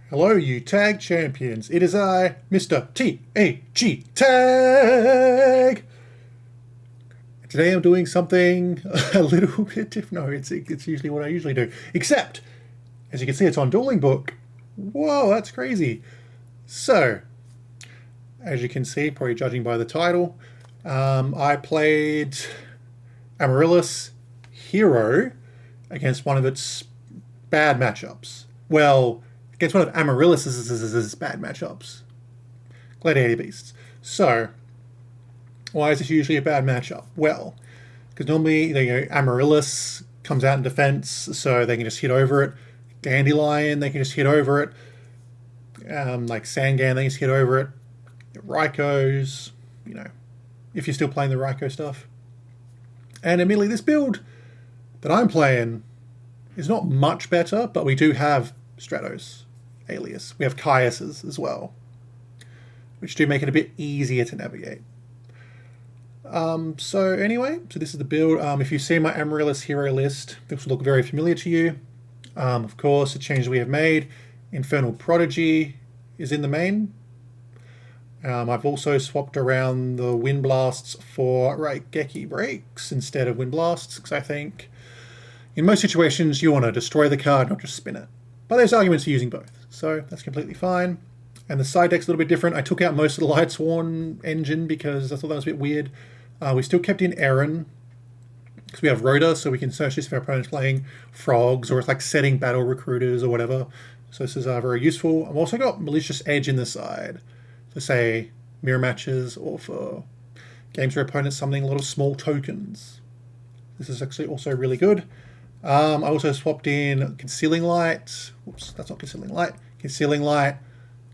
Hello, you tag champions. It is I, Mr. T-A-G Tag. Today I'm doing something a little bit different. No, it's usually what I usually do. Except, as you can see, it's on Dueling Book. Whoa, that's crazy. So, as you can see, probably judging by the title, I played Amaryllis Hero against one of its bad matchups. Well, against one of Amaryllis' bad matchups. Gladiator Beasts. So, why is this usually a bad matchup? Well, because normally Amaryllis comes out in defense, so they can just hit over it. Dandelion, they can just hit over it. Like Sangan, they can just hit over it. Raikou, if you're still playing the Raikou stuff. And admittedly, this build that I'm playing is not much better, but we do have Stratos, Alias. We have Caiuses as well, which do make it a bit easier to navigate. So this is the build. If you see my Amaryllis hero list, this will look very familiar to you. Of course, the changes we have made. Infernal Prodigy is in the main. I've also swapped around the Wind Blasts for Raigeki Breaks instead of Wind Blasts, because I think in most situations you want to destroy the card, not just spin it. But there's arguments for using both, so that's completely fine. And the side deck's a little bit different. I took out most of the Lightsworn engine because I thought that was a bit weird. We still kept in Eren, because we have Rhoda, so we can search this if our opponent's playing frogs, or it's like setting battle recruiters or whatever. So this is very useful. I've also got Malicious Edge in the side, to say mirror matches, or for games where opponents summoning a lot of small tokens. This is actually also really good. I also swapped in Concealing Light. Whoops, that's not Concealing Light. Concealing Light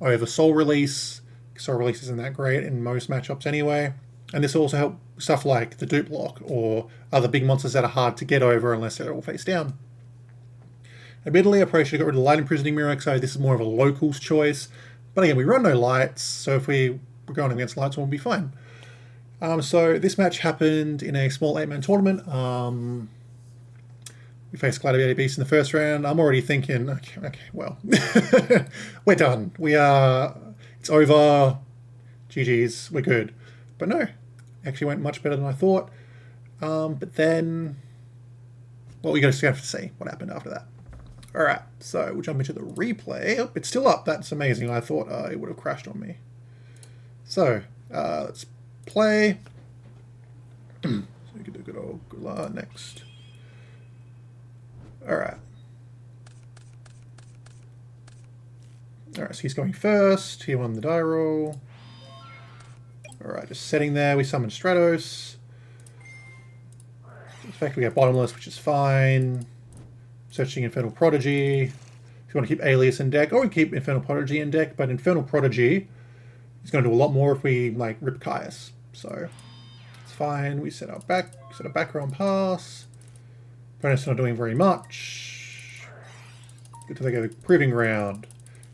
over Soul Release. Soul Release isn't that great in most matchups anyway. And this will also help stuff like the Dupe Lock or other big monsters that are hard to get over unless they're all face down. Admittedly, I probably should have got rid of the Light Imprisoning Mirror, so this is more of a locals choice. But again, we run no lights, so if we were going against lights, we'll be fine. So this match happened in a small 8-man tournament. We faced Gladiator Beasts in the first round. I'm already thinking, okay, well, we're done. It's over. GG's, we're good. But no, actually went much better than I thought. But then, well, we just have to see what happened after that. All right, so we'll jump into the replay. Oh, it's still up. That's amazing. I thought it would have crashed on me. So let's play. So we can do good old next. All right. All right, so he's going first. He won the die roll. All right, just setting there. We summon Stratos. In fact, we get Bottomless, which is fine. Searching Infernal Prodigy. If you want to keep Alias in deck, or we keep Infernal Prodigy in deck, but Infernal Prodigy is going to do a lot more if we rip Caius. So it's fine. We set a back row and pass. Opponent's not doing very much. Good to go Proving Ground.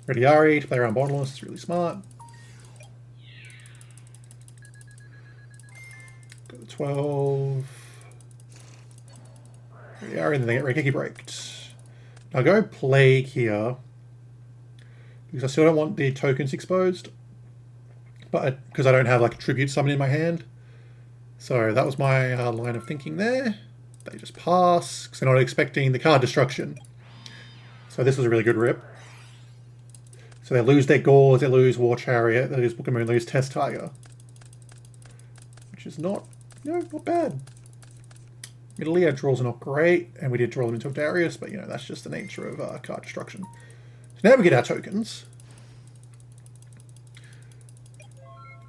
Rediari to play around Bottomless. It's really smart. Got the 12. Rediari, and then they get Raigeki Breaked. I'll go Plague here, because I still don't want the tokens exposed, but because I don't have like a Tribute Summon in my hand. So that was my line of thinking there. They just pass, because they're not expecting the card destruction. So this was a really good rip. So they lose their Gauze, they lose War Chariot, they lose Book of Moon, they lose Test Tiger. Which is not bad. Admittedly, our draws are not great, and we did draw them into Darius, but that's just the nature of card destruction. So now we get our tokens.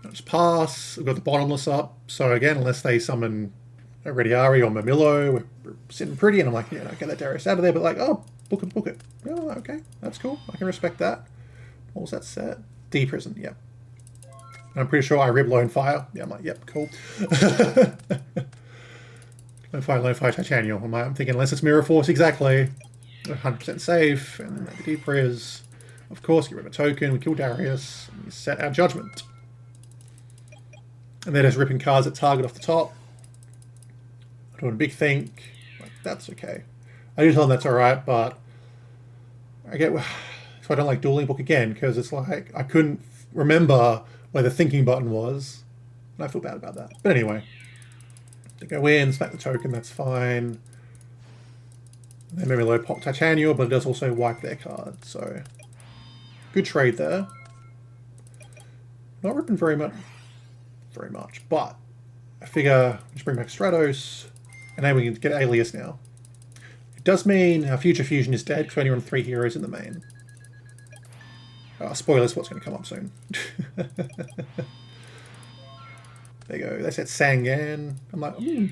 Just pass, we've got the Bottomless up, so again, unless they summon a Rediari or Mamillo, we're sitting pretty, and I'm like, get that Darius out of there, but like, oh, book it. Oh, okay, that's cool, I can respect that. What was that set? D-Prison, yep. And I'm pretty sure I rib Lone Fire. Yeah, I'm like, yep, cool. Lone Fire, Titanium. I'm thinking, unless it's Mirror Force, exactly. 100% safe, and then the D-Pres. Of course, get rid of a token, we kill Darius, and we set our Judgment. And they're just ripping cards at target off the top. Doing a big think. Like, that's okay. I do tell them that's alright, but I get So I don't like Dueling Book again, because it's like I couldn't remember where the thinking button was. And I feel bad about that. But anyway. They go in, smack the token, that's fine. They maybe low pop Titanium, but it does also wipe their card, so good trade there. Not ripping very much, but I figure we just bring back Stratos, and then we can get Alias now. It does mean our Future Fusion is dead because we only run 3 heroes in the main. Spoilers, what's going to come up soon. There you go. They said Sangan. I'm like, ooh,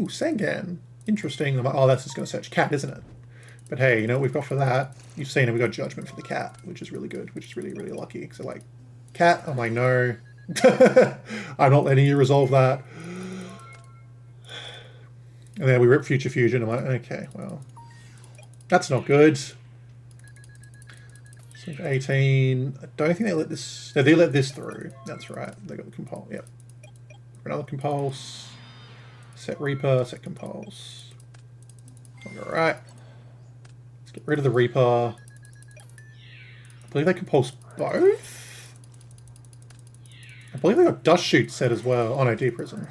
Sangan. Interesting. I'm like, oh, that's just going to search cat, isn't it? But hey, you know what we've got for that? You've seen it. We've got Judgment for the cat, which is really good, which is really, really lucky. So like, cat, I'm like, no. I'm not letting you resolve that. And then we rip Future Fusion. I'm like, okay, well, that's not good. So 18. I don't think they let this... No, they let this through. That's right. They got the Compulse. Yep. Another Compulse. Set Reaper. Set Compulse. Alright. Let's get rid of the Reaper. I believe they Compulse both? I believe they got Dust Shoot set as well. Oh no, Deep Prison.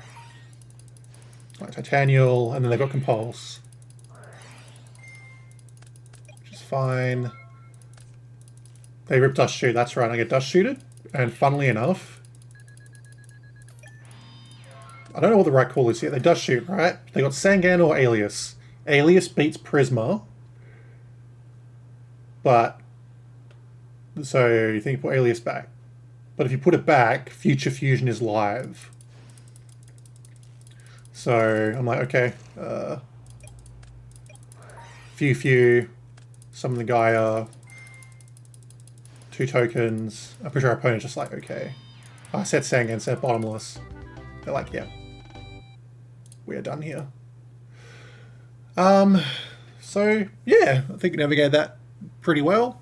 Like Titanial, and then they've got Compulse. Which is fine. They rip Dust Shoot, that's right, I get Dust Shooted. And funnily enough, I don't know what the right call is here. They Dust Shoot, right? They got Sangan or Alias. Alias beats Prisma. But, so you think you put Alias back. But if you put it back, Future Fusion is live. So I'm like, okay. Few. Summon the Gaia. 2 tokens. I'm pretty sure our opponent's just like, okay. I said Sangan, said Bottomless. They're like, yeah. We are done here. So, yeah. I think we navigated that pretty well.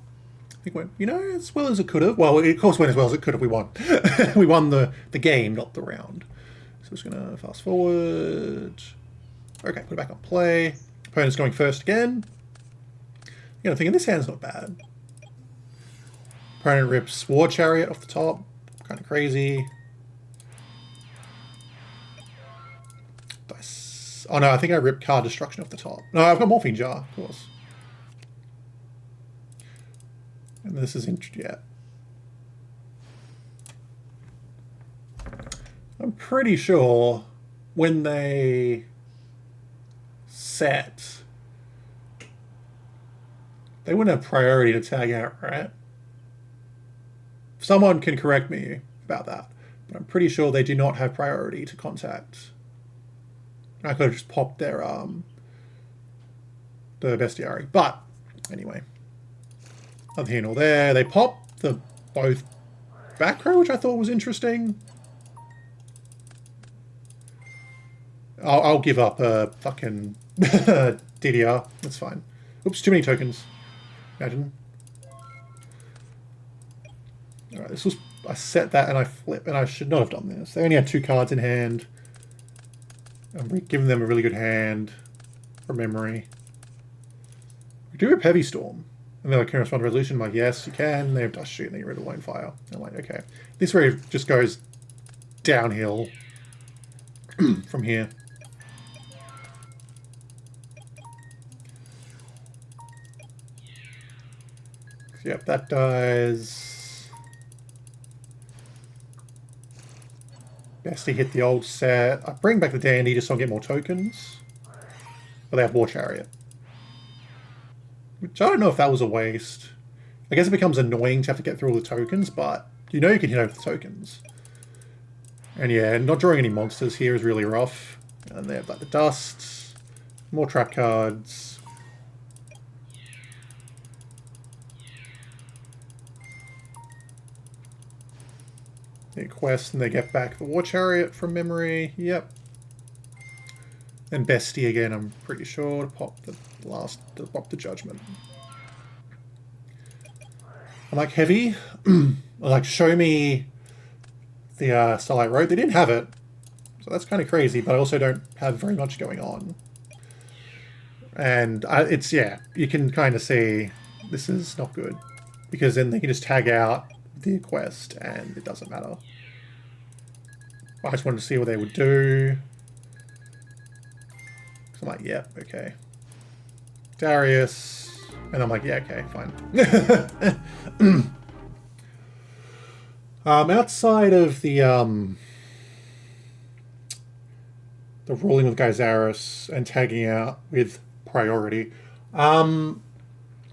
I think it went, you know, as well as it could have. Well, it of course went as well as it could have. We won. We won the game, not the round. So I'm just going to fast forward. Okay, put it back on play. Opponent's going first again. You know, thinking this hand's not bad. Opponent rips War Chariot off the top. Kind of crazy. Dice. Oh no, I think I ripped Card Destruction off the top. No, I've got Morphine Jar, of course. And this is yeah. I'm pretty sure when they set, they wouldn't have priority to tag out, right? Someone can correct me about that, but I'm pretty sure they do not have priority to contact. I could have just popped their the bestiary, but anyway, nothing here nor there. They pop the both back row, which I thought was interesting. I'll give up a fucking DDR. That's fine. Oops, too many tokens. Imagine. Alright, this was... I set that and I flip, and I should not have done this. They only had 2 cards in hand. I'm giving them a really good hand from memory. We do have Heavy Storm. And they're like, can I respond to Resolution? I'm like, yes, you can. They have Dust Shoot and they get rid of Lone Fire. I'm like, okay. This way just goes downhill from here. Yep, that dies. Bestie hit the old set. I bring back the Dandy just so I get more tokens. But they have War Chariot. Which I don't know if that was a waste. I guess it becomes annoying to have to get through all the tokens, but you know you can hit over the tokens. And yeah, not drawing any monsters here is really rough. And they have like the dust, more trap cards. They quest and they get back the War Chariot from memory. Yep. And Bestie again, I'm pretty sure, to pop the Judgment. I'm like, heavy. Like, show me the Starlight Road. They didn't have it, so that's kind of crazy. But I also don't have very much going on. And it's, yeah, you can kind of see this is not good. because then they can just tag out the quest and it doesn't matter. I just wanted to see what they would do. So I'm like, yeah, okay. Darius. And I'm like, yeah, okay, fine. Outside of the ruling with Gyzaris and tagging out with priority, I don't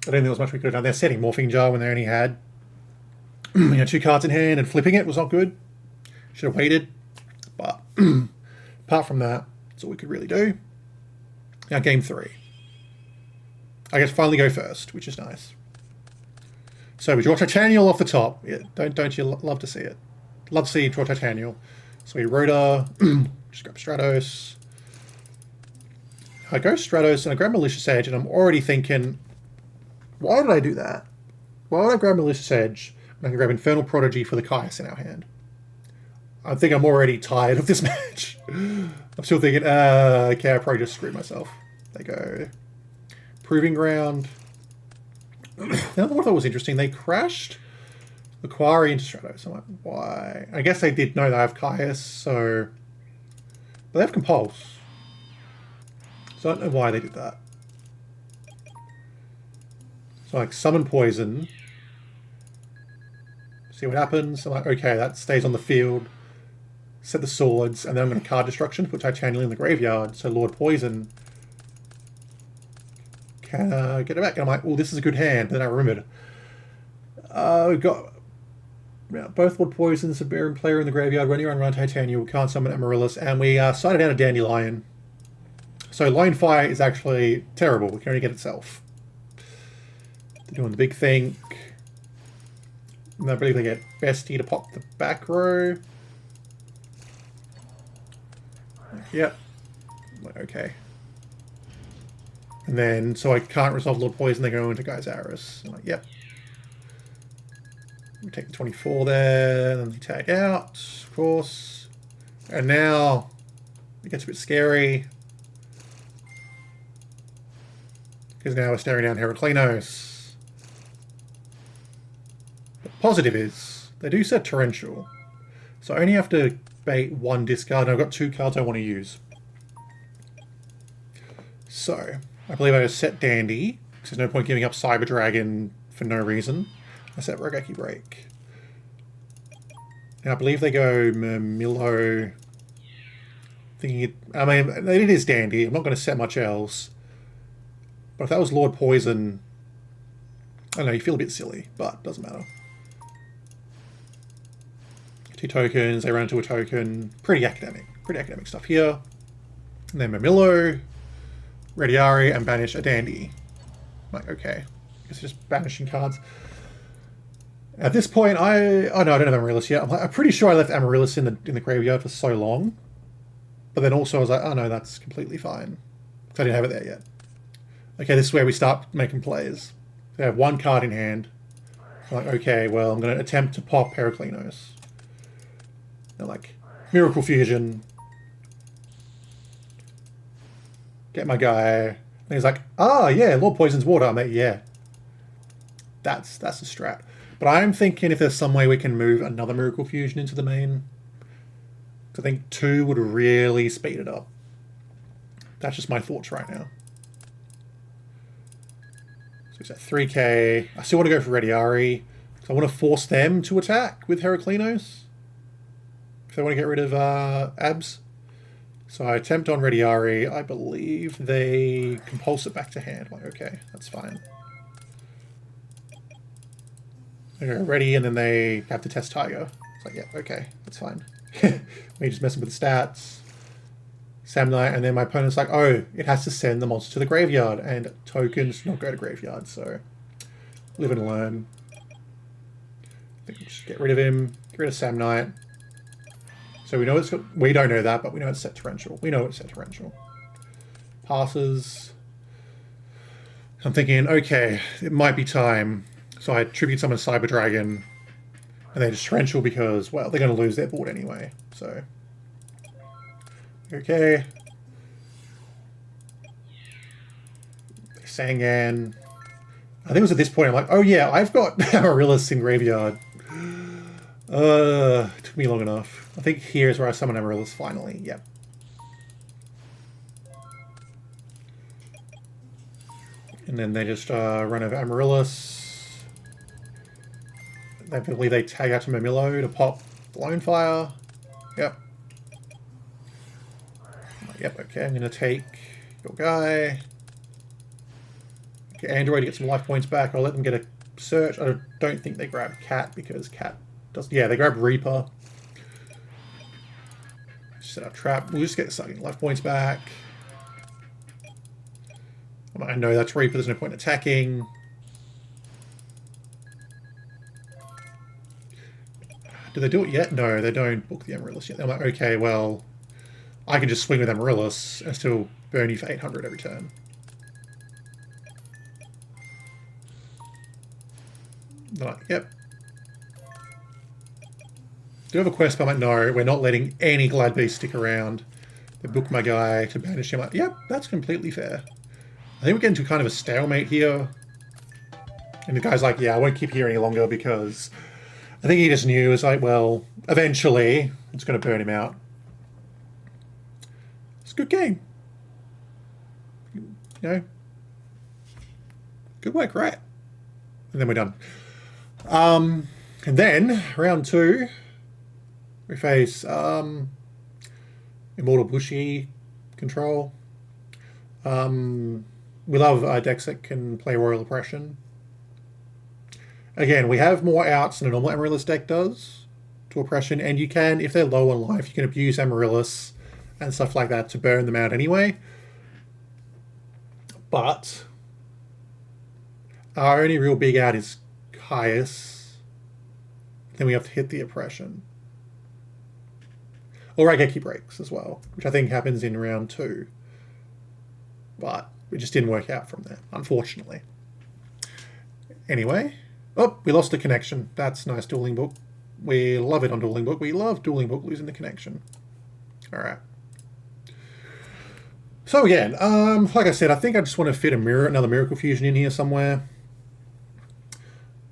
think there was much we could have done. They're setting Morphing Jar when they only had 2 cards in hand, and flipping it was not good. Should have waited. But apart from that, that's all we could really do. Now game 3. I guess finally go first, which is nice. So we draw Titanial off the top. Yeah, don't you love to see it? Love to see you draw Titanial. So we Rhoda, just grab Stratos. I go Stratos and I grab Malicious Edge, and I'm already thinking, why did I do that? Why would I grab Malicious Edge and I can grab Infernal Prodigy for the Caius in our hand? I think I'm already tired of this match. I'm still thinking, okay, I probably just screwed myself. They go Proving Ground. Now, what I thought was interesting, they crashed the Quarry into Stratos. I'm like, why? I guess they did know they have Caius, so... But they have Compulse. So I don't know why they did that. So like, summon Poison. See what happens. I'm like, okay, that stays on the field. Set the swords, and then I'm going to card Destruction, put Titanial in the graveyard, so Lord Poison can get it back. And I'm like, oh, this is a good hand. Then I remembered. We've got both Lord Poisons, a Baron player in the graveyard. When you run Titanial, we can't summon Amaryllis, and we sided down a Dandelion. So Line Fire is actually terrible. We can only get itself. They're doing the big thing. And I believe they get Bestie to pop the back row. Yep. Okay. And then, so I can't resolve Lord Poison, they go into Gyzaris. I'm like, yep. We take the 24 there, and then they tag out, of course. And now, it gets a bit scary. Because now we're staring down Heraclinos. The positive is, they do set Torrential. So I only have to bait 1 discard, and I've got 2 cards I want to use. So, I believe I just set Dandy, because there's no point giving up Cyber Dragon for no reason. I set Rogaki Break. Now I believe they go Milo. Thinking it, I mean, it is Dandy. I'm not going to set much else. But if that was Lord Poison, I don't know, you feel a bit silly, but doesn't matter. 2 tokens, they run into a token. Pretty academic stuff here. And then Mamillo, Rediari, and banish a Dandy. I'm like, okay. I guess just banishing cards. At this point, oh no, I don't have Amaryllis yet. I'm pretty sure I left Amaryllis in the graveyard for so long. But then also I was like, oh no, that's completely fine. Because I didn't have it there yet. Okay, this is where we start making plays. They have 1 card in hand. I'm like, okay, well, I'm going to attempt to pop Heraclinos. They're like, Miracle Fusion. Get my guy. And he's like, ah, yeah, Lord Poison's Water. I'm like, yeah. That's the strat. But I'm thinking if there's some way we can move another Miracle Fusion into the main. I think 2 would really speed it up. That's just my thoughts right now. So it's at 3k. I still want to go for Rediari. Because I want to force them to attack with Heraclinos. If they want to get rid of Abs. So I attempt on Rediari. I believe they compulse it back to hand. I'm like, okay, that's fine. They go ready, and then they have to test Tiger. It's like, yeah, okay, that's fine. We just messing with the stats. Samnite, and then my opponent's like, oh, it has to send the monster to the graveyard, and tokens do not go to graveyard, so live and learn. I think we'll just get rid of him, get rid of Samnite. So we know it's got, we don't know that, but we know it's set Torrential. We know it's set Torrential. Passes. I'm thinking, okay, it might be time. So I tribute summon Cyber Dragon, and they just Torrential because, well, they're going to lose their board anyway. So, okay. Sangan. I think it was at this point I'm like, oh yeah, I've got Amaryllis in graveyard. It took me long enough. I think here's where I summon Amaryllis finally. Yep. And then they just run over Amaryllis. I believe they tag out to Mamillo to pop Blown Fire. Yep. Yep, okay, I'm going to take your guy. Okay, Android, get some life points back. I'll let them get a search. I don't think they grab Cat because Cat does. Yeah, they grab Reaper. Set up trap. We'll just get some life points back. I know that's Reaper, there's no point attacking. Do they do it yet? No, they don't book the Amaryllis yet. I'm like, okay, well, I can just swing with Amaryllis and still burn you for 800 every turn. They're like, yep. Do you have a quest? But I'm like, no, we're not letting any Glad Beast stick around. They book my guy to banish him. I'm like, yep, that's completely fair. I think we're getting to kind of a stalemate here. And the guy's like, yeah, I won't keep here any longer because I think he just knew. It's like, well, eventually it's going to burn him out. It's a good game. You know, good work, right? And then we're done. And then, round 2, we face Immortal Bushi control. We love decks that can play Royal Oppression. Again, we have more outs than a normal Amaryllis deck does to Oppression, and you can, if they're low on life, you can abuse Amaryllis and stuff like that to burn them out anyway. But our only real big out is Caius. Then we have to hit the Oppression. Or Raigeki breaks as well, which I think happens in round 2. But it just didn't work out from there, unfortunately. Anyway, oh, we lost the connection. That's nice, Dueling Book. We love it on Dueling Book. We love Dueling Book losing the connection. All right. So again, like I said, I think I just want to fit another Miracle Fusion in here somewhere.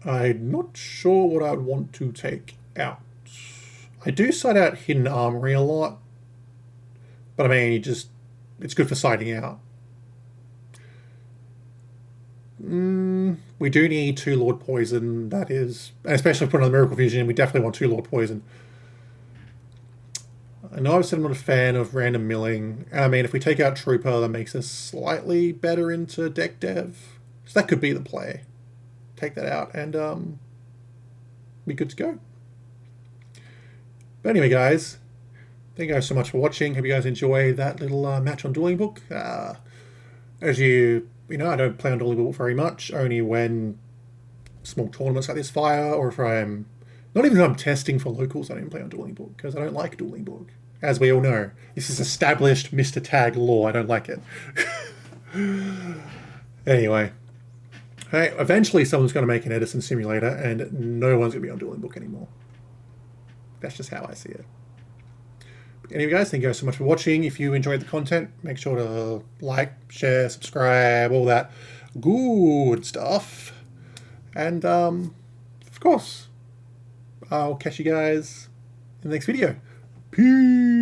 I'm not sure what I would want to take out. I do side out Hidden Armory a lot, but I mean, it's good for siding out. We do need 2 Lord Poison, that is, and especially if we put on the Miracle Fusion, we definitely want 2 Lord Poison. I know I've said I'm not a fan of random milling, and I mean, if we take out Trooper, that makes us slightly better into deck dev. So that could be the play. Take that out, and be good to go. But anyway, guys, thank you guys so much for watching. Hope you guys enjoy that little match on Dueling Book. As you know, I don't play on Dueling Book very much, only when small tournaments like this fire, or if I'm, not even if I'm testing for locals, I don't play on Dueling Book, because I don't like Dueling Book. As we all know, this is established Mr. Tag law, I don't like it. Anyway, hey, eventually someone's going to make an Edison simulator, and no one's going to be on Dueling Book anymore. That's just how I see it. But anyway, guys, thank you guys so much for watching. If you enjoyed the content, make sure to like, share, subscribe, all that good stuff. And, of course, I'll catch you guys in the next video. Peace!